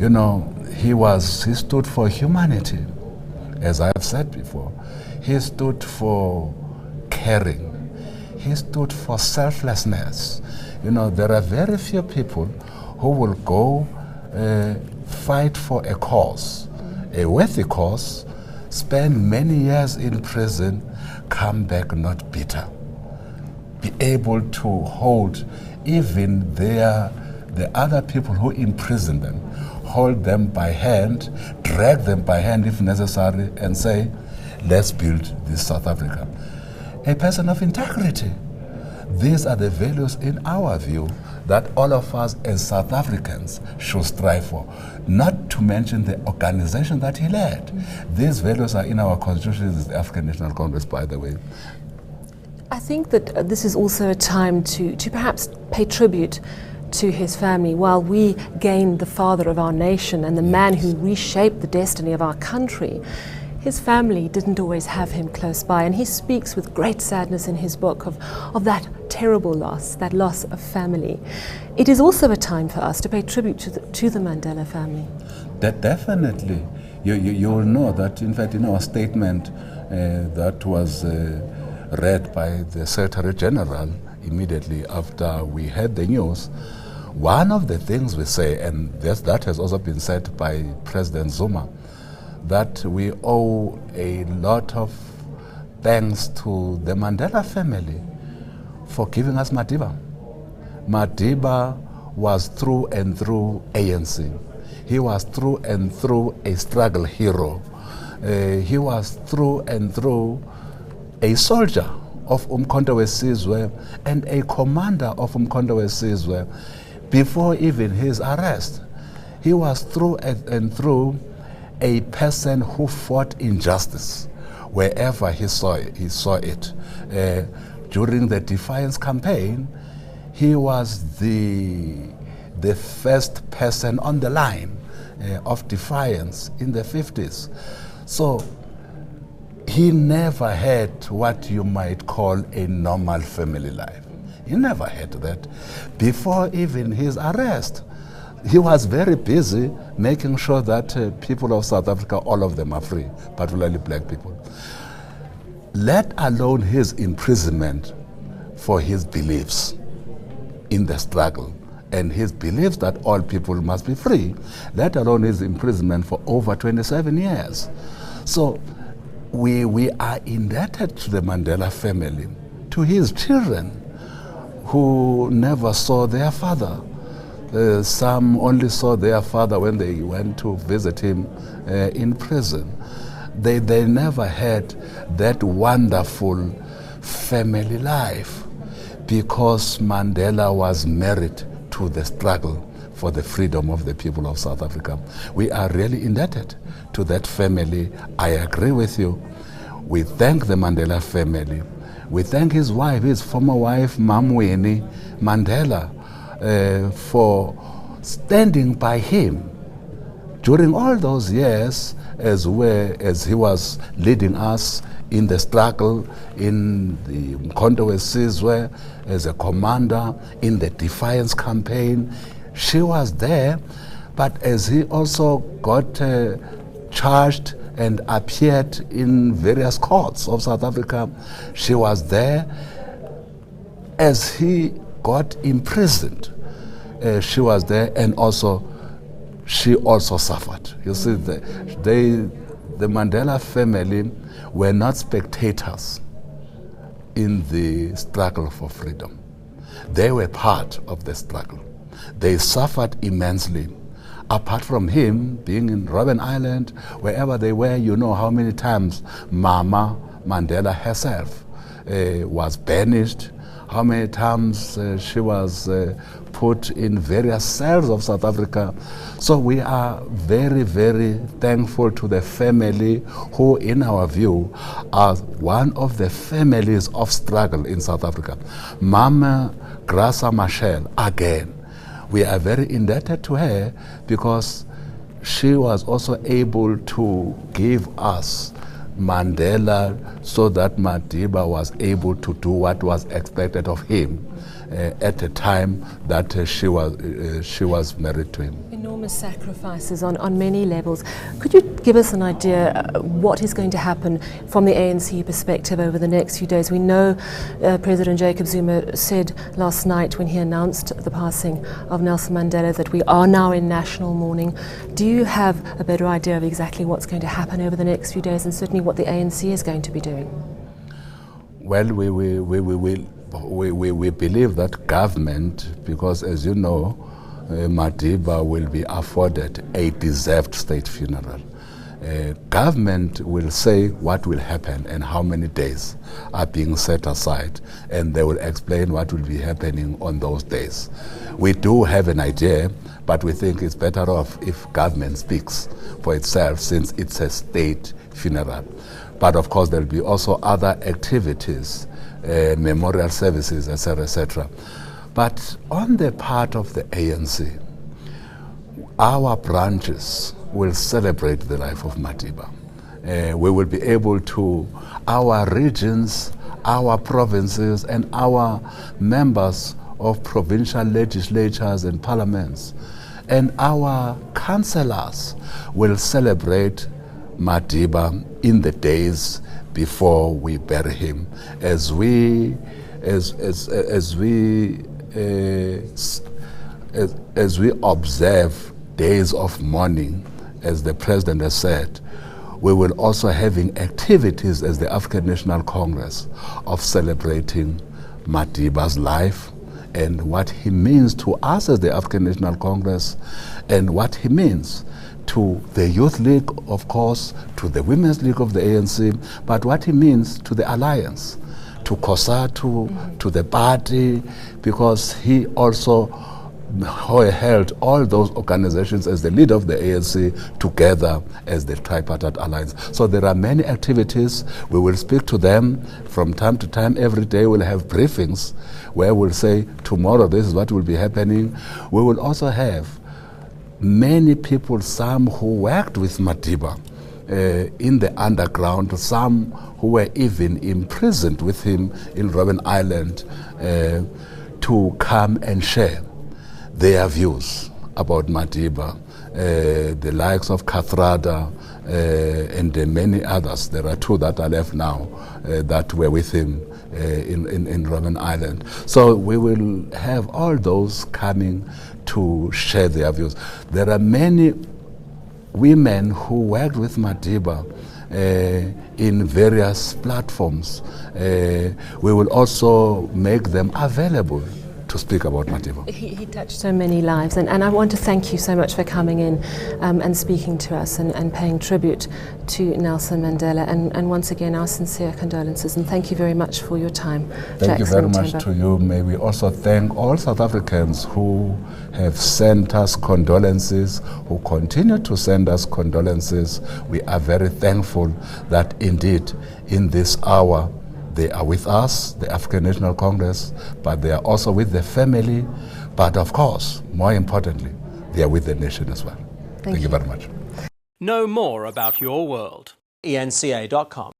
You know, he stood for humanity, as I have said before. He stood for caring. He stood for selflessness. You know, there are very few people who will go fight for a cause, a worthy cause, spend many years in prison, come back not bitter, be able to hold even the other people who imprison them, hold them by hand, drag them by hand if necessary, and say, let's build this South Africa. A person of integrity. These are the values in our view that all of us as South Africans should strive for, not to mention the organization that he led. These values are in our constitution, the African National Congress, by the way. I think that this is also a time to perhaps pay tribute to his family. While we gain the father of our nation and the man who reshaped the destiny of our country, his family didn't always have him close by, and he speaks with great sadness in his book of that terrible loss, that loss of family. It is also a time for us to pay tribute to the Mandela family. That definitely. You will know that, in fact, in our statement that was read by the Secretary General immediately after we heard the news, one of the things we say, and that has also been said by President Zuma, that we owe a lot of thanks to the Mandela family for giving us Madiba. Madiba was through and through ANC. He was through and through a struggle hero. He was through and through a soldier of Umkhonto weSizwe and a commander of Umkhonto weSizwe before even his arrest. He was through and through a person who fought injustice wherever he saw it. During the Defiance campaign, he was the first person on the line of defiance in the 50s. So he never had what you might call a normal family life. He never had that. Before even his arrest, he was very busy making sure that people of South Africa, all of them are free, particularly black people. Let alone his imprisonment for his beliefs in the struggle and his beliefs that all people must be free, let alone his imprisonment for over 27 years. So we are indebted to the Mandela family, to his children who never saw their father. Some only saw their father when they went to visit him in prison. They never had that wonderful family life because Mandela was married to the struggle for the freedom of the people of South Africa. We are really indebted to that family. I agree with you. We thank the Mandela family. We thank his wife, his former wife, Winnie Mandela, for standing by him during all those years as he was leading us in the struggle, in the Umkhonto weSizwe, as a commander, in the Defiance campaign. She was there, but as he also got charged and appeared in various courts of South Africa, she was there. As he got imprisoned, she was there, and she also suffered. You see, the Mandela family were not spectators in the struggle for freedom. They were part of the struggle. They suffered immensely. Apart from him being in Robben Island, wherever they were, you know how many times Mama Mandela herself was banished, how many times she was put in various cells of South Africa. So we are very, very thankful to the family who, in our view, are one of the families of struggle in South Africa. Mama Graça Machel, again, we are very indebted to her because she was also able to give us Mandela so that Madiba was able to do what was expected of him at the time that she was married to him. Enormous sacrifices on many levels. Could you give us an idea what is going to happen from the ANC perspective over the next few days? We know President Jacob Zuma said last night when he announced the passing of Nelson Mandela that we are now in national mourning. Do you have a better idea of exactly what's going to happen over the next few days, and certainly what the ANC is going to be doing? Well, we believe that government, because as you know, Madiba will be afforded a deserved state funeral. Government will say what will happen and how many days are being set aside, and they will explain what will be happening on those days. We do have an idea, but we think it's better off if government speaks for itself, since it's a state funeral. But of course there will be also other activities, memorial services, etc., etc. But on the part of the ANC, our branches will celebrate the life of Madiba. We will be able to, our regions, our provinces, and our members of provincial legislatures and parliaments, and our councillors will celebrate Madiba in the days before we bury him, as we observe days of mourning, as the President has said. We will also having activities as the African National Congress of celebrating Madiba's life and what he means to us as the African National Congress, and what he means to the Youth League, of course, to the Women's League of the ANC, but what he means to the Alliance, to COSATU, to the party, because he also held all those organizations as the leader of the ANC together as the tripartite alliance. So there are many activities. We will speak to them from time to time. Every day we'll have briefings where we'll say, tomorrow this is what will be happening. We will also have many people, some who worked with Madiba in the underground, some who were even imprisoned with him in Robben Island, to come and share their views about Madiba, the likes of Kathrada and many others. There are two that are left now that were with him in Robben Island. So we will have all those coming to share their views. There are many women who worked with Madiba in various platforms. We will also make them available to speak about Madiba. He touched so many lives, and I want to thank you so much for coming in and speaking to us and paying tribute to Nelson Mandela, and once again our sincere condolences, and thank you very much for your time. Thank you very much to you. May we also thank all South Africans who have sent us condolences, who continue to send us condolences. We are very thankful that indeed in this hour they are with us, the African National Congress, but they are also with the family, but of course, more importantly, they are with the nation as well. Thank you very much. Know more about your world. eNCA.com